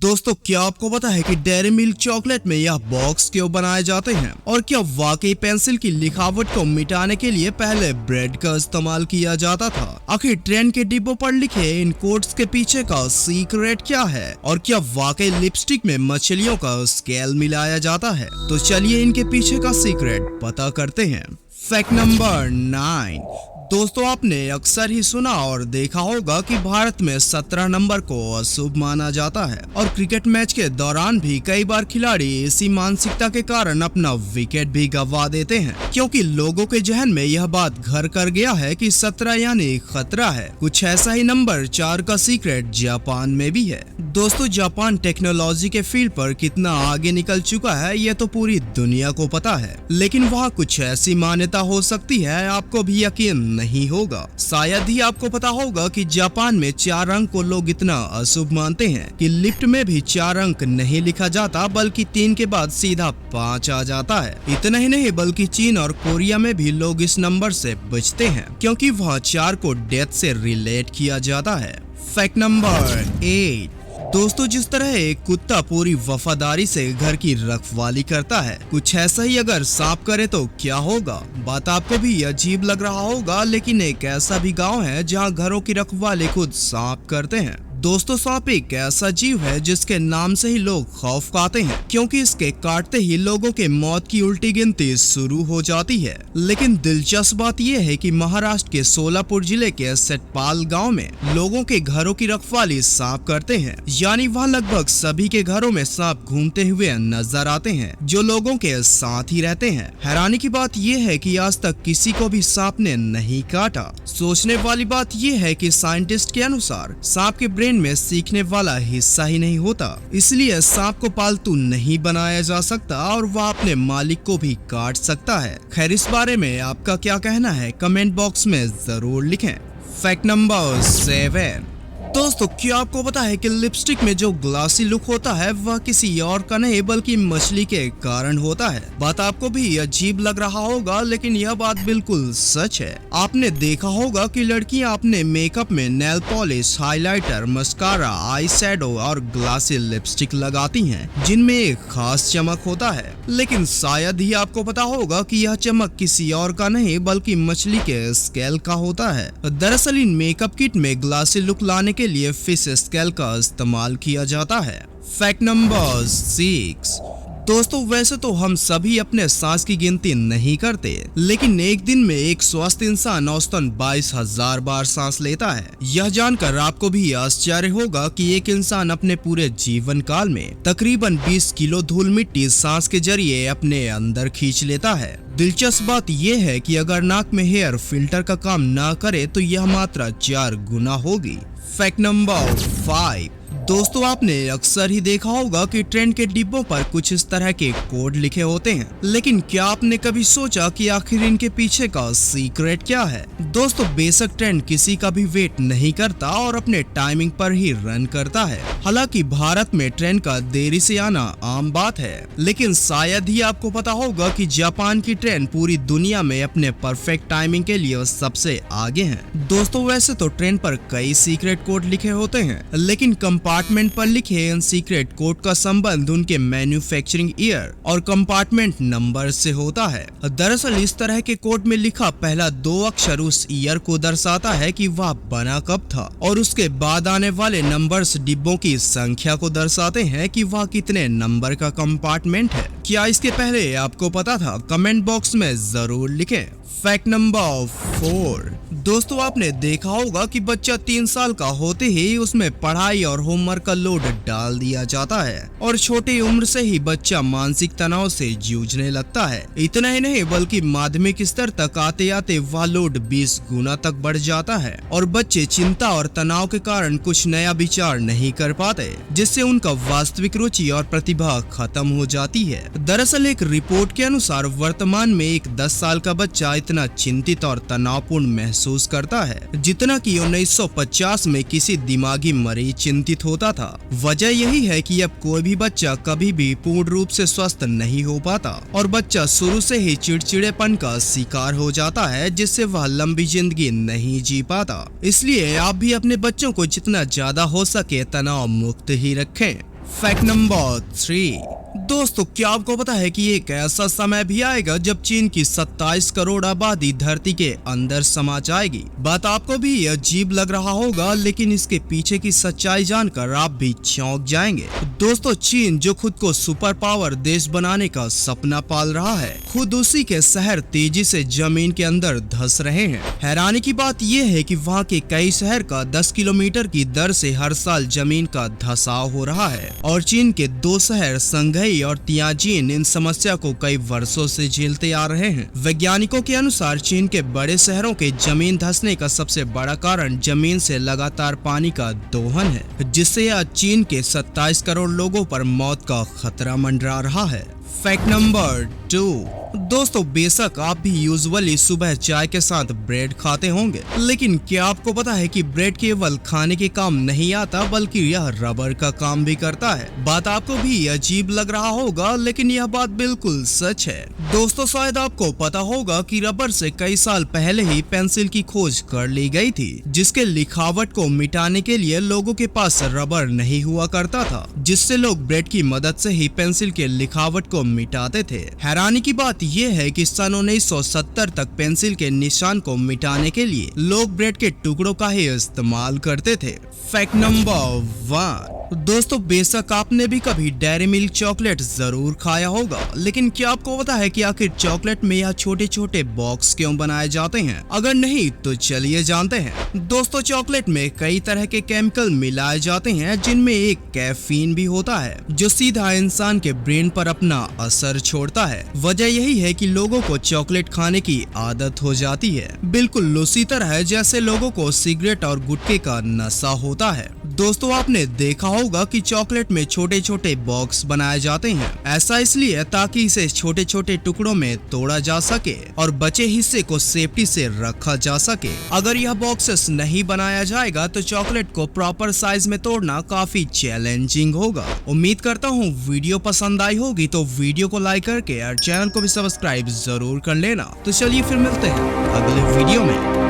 दोस्तों, क्या आपको पता है कि डेयरी मिल्क चॉकलेट में यह बॉक्स क्यों बनाए जाते हैं और क्या वाकई पेंसिल की लिखावट को मिटाने के लिए पहले ब्रेड का इस्तेमाल किया जाता था? आखिर ट्रेन के डिब्बों पर लिखे इन कोड्स के पीछे का सीक्रेट क्या है और क्या वाकई लिपस्टिक में मछलियों का स्केल मिलाया जाता है? तो चलिए इनके पीछे का सीक्रेट पता करते हैं। Fact number 9। दोस्तों, आपने अक्सर ही सुना और देखा होगा कि भारत में 17 नंबर को अशुभ माना जाता है और क्रिकेट मैच के दौरान भी कई बार खिलाड़ी इसी मानसिकता के कारण अपना विकेट भी गंवा देते हैं, क्योंकि लोगों के जहन में यह बात घर कर गया है कि 17 यानी खतरा है। कुछ ऐसा ही नंबर 4 का सीक्रेट जापान में भी है। दोस्तों, जापान टेक्नोलॉजी के फील्ड पर कितना आगे निकल चुका है ये तो पूरी दुनिया को पता है, लेकिन वहाँ कुछ ऐसी मान्यता हो सकती है आपको भी यकीन नहीं होगा। शायद ही आपको पता होगा कि जापान में 4 अंक को लोग इतना अशुभ मानते हैं कि लिफ्ट में भी 4 अंक नहीं लिखा जाता, बल्कि 3 के बाद सीधा 5 आ जाता है। इतना ही नहीं, बल्कि चीन और कोरिया में भी लोग इस नंबर से बचते हैं, क्योंकि वहाँ 4 को डेथ से रिलेट किया जाता है। Fact number 8। दोस्तों, जिस तरह एक कुत्ता पूरी वफादारी से घर की रखवाली करता है, कुछ ऐसा ही अगर सांप करे तो क्या होगा? बात आपको भी अजीब लग रहा होगा, लेकिन एक ऐसा भी गांव है जहां घरों की रखवाली खुद सांप करते हैं। दोस्तों, सांप एक ऐसा जीव है जिसके नाम से ही लोग खौफ खाते हैं, क्योंकि इसके काटते ही लोगों के मौत की उल्टी गिनती शुरू हो जाती है। लेकिन दिलचस्प बात यह है कि महाराष्ट्र के सोलापुर जिले के सेटपाल गांव में लोगों के घरों की रखवाली सांप करते हैं, यानी वहाँ लगभग सभी के घरों में सांप घूमते हुए नजर आते हैं जो लोगों के साथ ही रहते हैं। हैरानी की बात यह है कि आज तक किसी को भी सांप ने नहीं काटा। सोचने वाली बात यह है कि साइंटिस्ट के अनुसार सांप के ब्रेन में सीखने वाला हिस्सा ही नहीं होता, इसलिए सांप को पालतू नहीं बनाया जा सकता और वह अपने मालिक को भी काट सकता है। खैर, इस बारे में आपका क्या कहना है कमेंट बॉक्स में जरूर लिखें। Fact number 7। दोस्तों, क्या आपको पता है कि लिपस्टिक में जो ग्लासी लुक होता है वह किसी और का नहीं बल्कि मछली के कारण होता है? बात आपको भी अजीब लग रहा होगा, लेकिन यह बात बिल्कुल सच है। आपने देखा होगा कि लड़कियां अपने मेकअप में nail polish, highlighter, mascara, eye shadow और ग्लासी लिपस्टिक लगाती हैं, जिनमें एक खास चमक होता है। लेकिन शायद ही आपको पता होगा कि यह चमक किसी और का नहीं बल्कि मछली के स्केल का होता है। दरअसल इन मेकअप किट में ग्लासी लुक लाने के लिए फिश स्केल का इस्तेमाल किया जाता है। Fact number 6। दोस्तों, वैसे तो हम सभी अपने सांस की गिनती नहीं करते, लेकिन एक दिन में एक स्वस्थ इंसान औसतन 22,000 बार सांस लेता है। यह जानकर आपको भी आश्चर्य होगा कि एक इंसान अपने पूरे जीवन काल में तकरीबन 20 किलो धूल मिट्टी सांस के जरिए अपने अंदर खींच लेता है। दिलचस्प बात यह है कि अगर नाक में हेयर फिल्टर का काम ना करे तो यह मात्रा 4 गुना होगी। Fact number 5। दोस्तों, आपने अक्सर ही देखा होगा कि ट्रेन के डिब्बों पर कुछ इस तरह के कोड लिखे होते हैं, लेकिन क्या आपने कभी सोचा कि आखिर इनके पीछे का सीक्रेट क्या है? दोस्तों, बेशक ट्रेन किसी का भी वेट नहीं करता और अपने टाइमिंग पर ही रन करता है। हालांकि भारत में ट्रेन का देरी से आना आम बात है, लेकिन शायद ही आपको पता होगा कि जापान की ट्रेन पूरी दुनिया में अपने परफेक्ट टाइमिंग के लिए सबसे आगे है। दोस्तों, वैसे तो ट्रेन पर कई सीक्रेट कोड लिखे होते हैं, लेकिन कंपार्टमेंट पर लिखे इन सीक्रेट कोड का संबंध उनके मैन्युफैक्चरिंग ईयर और कंपार्टमेंट नंबर से होता है। दरअसल इस तरह के कोड में लिखा पहला 2 अक्षर उस ईयर को दर्शाता है कि वह बना कब था, और उसके बाद आने वाले नंबर्स डिब्बों की संख्या को दर्शाते हैं कि वह कितने नंबर का कंपार्टमेंट है। क्या इसके पहले आपको पता था? कमेंट बॉक्स में जरूर लिखें। Fact number 4। दोस्तों, आपने देखा होगा कि बच्चा 3 साल का होते ही उसमें पढ़ाई और होमवर्क का लोड डाल दिया जाता है और छोटी उम्र से ही बच्चा मानसिक तनाव से जूझने लगता है। इतना ही नहीं, बल्कि माध्यमिक स्तर तक आते आते वह लोड 20 गुना तक बढ़ जाता है और बच्चे चिंता और तनाव के कारण कुछ नया विचार नहीं कर पाते, जिससे उनका वास्तविक रुचि और प्रतिभा खत्म हो जाती है। दरअसल एक रिपोर्ट के अनुसार वर्तमान में एक 10 साल का बच्चा इतना चिंतित और तनावपूर्ण महसूस करता है जितना कि 1950 में किसी दिमागी मरीज चिंतित होता था। वजह यही है कि अब कोई भी बच्चा कभी भी पूर्ण रूप से स्वस्थ नहीं हो पाता और बच्चा शुरू से ही चिड़चिड़ेपन का शिकार हो जाता है, जिससे वह लंबी जिंदगी नहीं जी पाता। इसलिए आप भी अपने बच्चों को जितना ज्यादा हो सके तनाव मुक्त ही रखें। Fact number 3। दोस्तों, क्या आपको पता है कि एक ऐसा समय भी आएगा जब चीन की 27 करोड़ आबादी धरती के अंदर समा जाएगी। बात आपको भी अजीब लग रहा होगा, लेकिन इसके पीछे की सच्चाई जानकर आप भी चौंक जाएंगे। दोस्तों, चीन जो खुद को सुपर पावर देश बनाने का सपना पाल रहा है, खुद उसी के शहर तेजी से जमीन के अंदर धंस रहे हैं। हैरानी की बात यह है कि वहाँ के कई शहर का 10 किलोमीटर की दर से हर साल जमीन का धंसाव हो रहा है और चीन के 2 शहर संघई और तियाजिन इन समस्या को कई वर्षों से झेलते आ रहे हैं। वैज्ञानिकों के अनुसार चीन के बड़े शहरों के जमीन धंसने का सबसे बड़ा कारण जमीन से लगातार पानी का दोहन है, जिससे आज चीन के 27 करोड़ लोगों पर मौत का खतरा मंडरा रहा है। Fact number 2। दोस्तों, बेशक आप भी यूजुअली सुबह चाय के साथ ब्रेड खाते होंगे, लेकिन क्या आपको पता है कि ब्रेड केवल खाने के काम नहीं आता, बल्कि यह रबर का काम भी करता है। बात आपको भी अजीब लग रहा होगा, लेकिन यह बात बिल्कुल सच है। दोस्तों, शायद आपको पता होगा कि रबर से कई साल पहले ही पेंसिल की खोज कर ली गई थी, जिसके लिखावट को मिटाने के लिए लोगों के पास रबर नहीं हुआ करता था, जिससे लोग ब्रेड की मदद से ही पेंसिल के लिखावट को मिटाते थे। हैरानी की बात यह है कि सन 1970 तक पेंसिल के निशान को मिटाने के लिए लोग ब्रेड के टुकड़ों का ही इस्तेमाल करते थे। Fact number 1। दोस्तों, बेशक आपने भी कभी डेयरी मिल्क चॉकलेट जरूर खाया होगा, लेकिन क्या आपको पता है कि आखिर चॉकलेट में यह छोटे छोटे बॉक्स क्यों बनाए जाते हैं? अगर नहीं तो चलिए जानते हैं। दोस्तों, चॉकलेट में कई तरह के केमिकल मिलाए जाते हैं, जिनमें एक कैफीन भी होता है, जो सीधा इंसान के ब्रेन पर अपना असर छोड़ता है। वजह यही है कि लोगों को चॉकलेट खाने की आदत हो जाती है, बिल्कुल उसी तरह जैसे लोगों को सिगरेट और गुटखे का नशा होता है। दोस्तों, आपने देखा होगा कि चॉकलेट में छोटे छोटे बॉक्स बनाए जाते हैं। ऐसा इसलिए ताकि इसे छोटे छोटे टुकड़ों में तोड़ा जा सके और बचे हिस्से को सेफ्टी से रखा जा सके। अगर यह बॉक्सेस नहीं बनाया जाएगा तो चॉकलेट को प्रॉपर साइज में तोड़ना काफी चैलेंजिंग होगा। उम्मीद करता हूँ वीडियो पसंद आई होगी, तो वीडियो को लाइक करके और चैनल को भी सब्सक्राइब जरूर कर लेना। तो चलिए फिर मिलते हैं अगले वीडियो में।